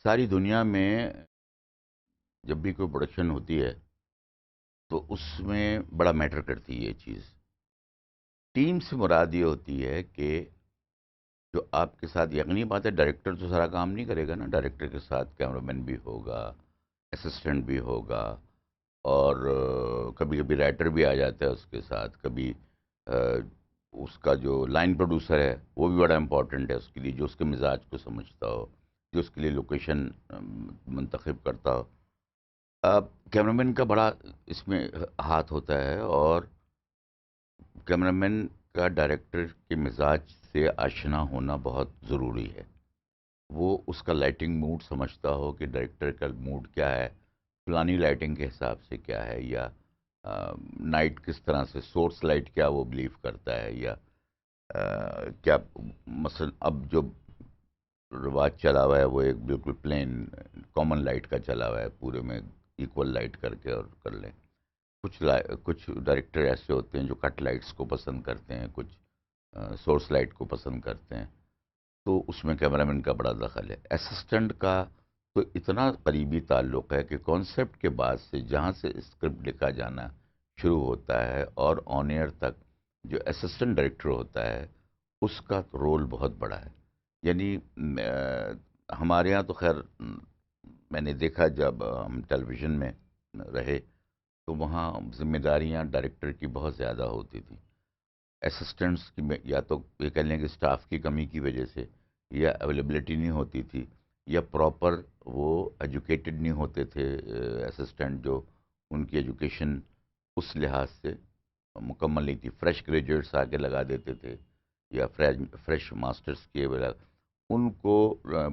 ساری دنیا میں جب بھی کوئی پروڈکشن ہوتی ہے تو اس میں بڑا میٹر کرتی ہے یہ چیز. ٹیم سے مراد یہ ہوتی ہے کہ جو آپ کے ساتھ، یقینی بات ہے ڈائریکٹر تو سارا کام نہیں کرے گا نا، ڈائریکٹر کے ساتھ کیمرہ مین بھی ہوگا، اسسٹنٹ بھی ہوگا، اور کبھی کبھی رائٹر بھی آ جاتا ہے اس کے ساتھ. کبھی آ، اس کا جو لائن پروڈیوسر ہے وہ بھی بڑا امپورٹنٹ ہے اس کے لیے، جو اس کے مزاج کو سمجھتا ہو، جو اس کے لیے لوکیشن منتخب کرتا ہو. کیمرہ مین کا بڑا اس میں ہاتھ ہوتا ہے، اور کیمرہ مین کا ڈائریکٹر کے مزاج سے آشنا ہونا بہت ضروری ہے. وہ اس کا لائٹنگ موڈ سمجھتا ہو کہ ڈائریکٹر کا موڈ کیا ہے، فلانی لائٹنگ کے حساب سے کیا ہے، یا نائٹ کس طرح سے، سورس لائٹ کیا وہ بلیو کرتا ہے، یا کیا مثلا اب جو رواج چلا ہوا ہے وہ ایک بالکل پلین کامن لائٹ کا چلا ہوا ہے، پورے میں ایکول لائٹ کر کے اور کر لیں. کچھ ڈائریکٹر ایسے ہوتے ہیں جو کٹ لائٹس کو پسند کرتے ہیں، کچھ سورس لائٹ کو پسند کرتے ہیں. تو اس میں کیمرہ مین کا بڑا دخل ہے. اسسٹنٹ کا تو اتنا قریبی تعلق ہے کہ کانسیپٹ کے بعد سے جہاں سے اسکرپٹ لکھا جانا شروع ہوتا ہے اور آن ایئر تک جو اسسٹنٹ ڈائریکٹر ہوتا ہے اس کا رول بہت بڑا ہے. یعنی ہمارے ہاں تو خیر میں نے دیکھا جب ہم ٹیلی ویژن میں رہے تو وہاں ذمہ داریاں ڈائریکٹر کی بہت زیادہ ہوتی تھیں. اسسٹنٹس کی یا تو یہ کہہ لیں کہ اسٹاف کی کمی کی وجہ سے، یا اویلیبلٹی نہیں ہوتی تھی، یا پراپر وہ ایجوکیٹڈ نہیں ہوتے تھے اسسٹنٹ، جو ان کی ایجوکیشن اس لحاظ سے مکمل نہیں تھی. فریش گریجویٹس آ کے لگا دیتے تھے، یا فریش ماسٹرز کیے بلا ان کو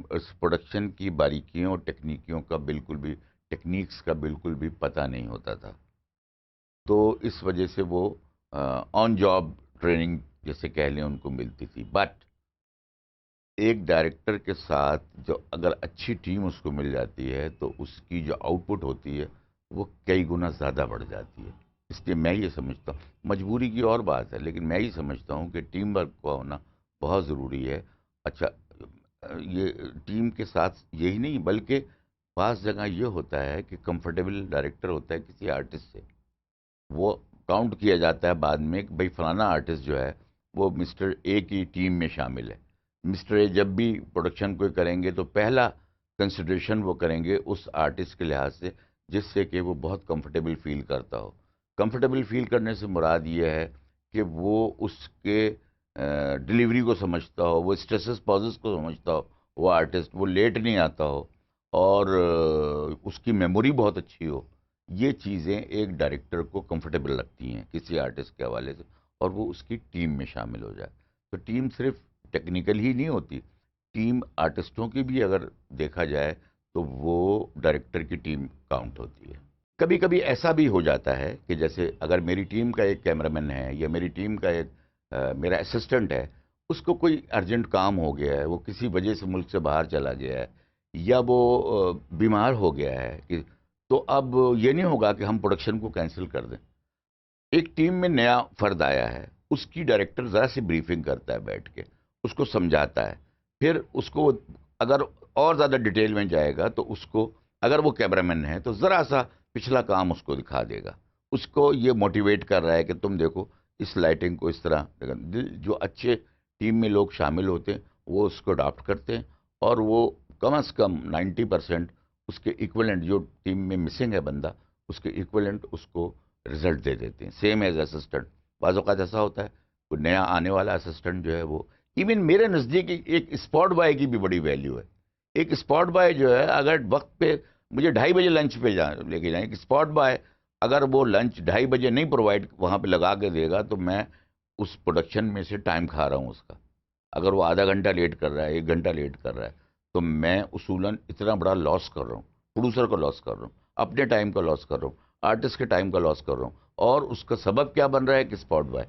اس پروڈکشن کی باریکیوں اور ٹیکنیکیوں کا بالکل بھی، ٹیکنیکس کا بالکل بھی پتہ نہیں ہوتا تھا. تو اس وجہ سے وہ آن جاب ٹریننگ جیسے کہہ لیں ان کو ملتی تھی. بٹ ایک ڈائریکٹر کے ساتھ جو اگر اچھی ٹیم اس کو مل جاتی ہے تو اس کی جو آؤٹ پٹ ہوتی ہے وہ کئی گنا زیادہ بڑھ جاتی ہے. اس لیے میں یہ سمجھتا ہوں، مجبوری کی اور بات ہے لیکن میں یہ سمجھتا ہوں کہ ٹیم ورک کا ہونا بہت ضروری ہے. اچھا، یہ ٹیم کے ساتھ یہی نہیں بلکہ بعض جگہ یہ ہوتا ہے کہ کمفرٹیبل ڈائریکٹر ہوتا ہے کسی آرٹسٹ سے، وہ کاؤنٹ کیا جاتا ہے بعد میں کہ بھائی فلانا آرٹسٹ جو ہے وہ مسٹر اے کی ٹیم میں شامل ہے. مسٹر اے جب بھی پروڈکشن کوئی کریں گے تو پہلا کنسیڈریشن وہ کریں گے اس آرٹسٹ کے لحاظ سے جس سے کہ وہ بہت کمفرٹیبل فیل کرتا ہو. کمفرٹیبل فیل کرنے سے مراد یہ ہے کہ وہ اس کے ڈلیوری کو سمجھتا ہو، وہ اسٹریسز پازز کو سمجھتا ہو، وہ آرٹسٹ وہ لیٹ نہیں آتا ہو، اور اس کی میموری بہت اچھی ہو. یہ چیزیں ایک ڈائریکٹر کو کمفرٹیبل لگتی ہیں کسی آرٹسٹ کے حوالے سے، اور وہ اس کی ٹیم میں شامل ہو جائے. تو ٹیم صرف ٹیکنیکل ہی نہیں ہوتی، ٹیم آرٹسٹوں کی بھی اگر دیکھا جائے تو وہ ڈائریکٹر کی ٹیم کاؤنٹ ہوتی ہے. کبھی کبھی ایسا بھی ہو جاتا ہے کہ جیسے اگر میری ٹیم کا ایک کیمرہ مین ہے، یا میری ٹیم کا ایک میرا اسسٹنٹ ہے، اس کو کوئی ارجنٹ کام ہو گیا ہے، وہ کسی وجہ سے ملک سے باہر چلا گیا ہے، یا وہ بیمار ہو گیا ہے تو اب یہ نہیں ہوگا کہ ہم پروڈکشن کو کینسل کر دیں. ایک ٹیم میں نیا فرد آیا ہے، اس کی ڈائریکٹر ذرا سی بریفنگ کرتا ہے بیٹھ کے، اس کو سمجھاتا ہے. پھر اس کو اگر اور زیادہ ڈیٹیل میں جائے گا تو اس کو، اگر وہ کیمرہ مین ہے تو ذرا سا پچھلا کام اس کو دکھا دے گا. اس کو یہ موٹیویٹ کر رہا ہے کہ تم دیکھو اس لائٹنگ کو اس طرح. جو اچھے ٹیم میں لوگ شامل ہوتے ہیں وہ اس کو اڈاپٹ کرتے ہیں، اور وہ کم از کم 90% اس کے ایکولنٹ، جو ٹیم میں مسنگ ہے بندہ، اس کے ایکولنٹ اس کو رزلٹ دے دیتے ہیں. Same as assistant. بعض اوقات ایسا ہوتا ہے کوئی نیا آنے والا اسسٹنٹ جو ہے وہ، ایون میرے نزدیک ایک اسپاٹ بوائے کی بھی بڑی ویلیو ہے. ایک اسپاٹ بوائے جو ہے اگر وقت پہ مجھے 2:30 بجے لنچ پہ لے کے جائیں، ایک اسپاٹ بوائے اگر وہ لنچ 2:30 بجے نہیں پرووائڈ وہاں پہ لگا کے دے گا تو میں اس پروڈکشن میں سے ٹائم کھا رہا ہوں اس کا. اگر وہ آدھا گھنٹہ لیٹ کر رہا ہے، 1 گھنٹہ لیٹ کر رہا ہے، تو میں اصولاً اتنا بڑا لاس کر رہا ہوں. پروڈیوسر کا لاس کر رہا ہوں، اپنے ٹائم کا لاس کر رہا ہوں، آرٹسٹ کے ٹائم کا لاس کر رہا ہوں. اور اس کا سبب کیا بن رہا ہے کہ اسپاٹ بوائے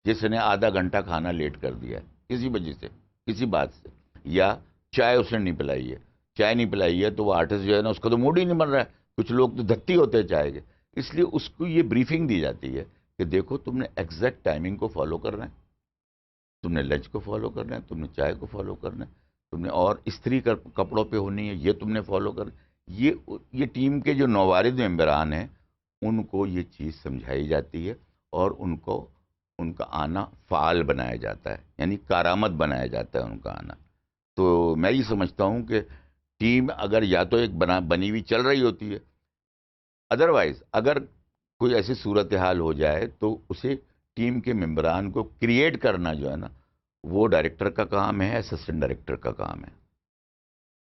جس نے آدھا گھنٹہ کھانا لیٹ کر دیا ہے کسی وجہ سے، کسی بات سے، یا چائے اس نے نہیں پلائی ہے. چائے نہیں پلائی ہے تو وہ آرٹسٹ جو ہے نا اس کا تو موڈ ہی نہیں بن رہا ہے. کچھ لوگ تو دھتی ہوتے ہیں چائے کے. اس لیے اس کو یہ بریفنگ دی جاتی ہے کہ دیکھو تم نے ایگزیکٹ ٹائمنگ کو فالو کرنا ہے، تم نے لنچ کو فالو کرنا ہے، تم نے چائے کو فالو کرنا ہے. تم نے اور استری کپڑوں پہ ہونی ہے، یہ تم نے فالو کر. یہ ٹیم کے جو نوارد ممبران ہیں ان کو یہ چیز سمجھائی جاتی ہے، اور ان کا آنا فعال بنایا جاتا ہے، یعنی کارآمد بنایا جاتا ہے ان کا آنا. تو میں یہ سمجھتا ہوں کہ ٹیم اگر یا تو ایک بنی ہوئی چل رہی ہوتی ہے، ادروائز اگر کوئی ایسی صورتحال ہو جائے تو اسے ٹیم کے ممبران کو کریٹ کرنا جو ہے نا، وہ ڈائریکٹر کا کام ہے، اسسٹنٹ ڈائریکٹر کا کام ہے.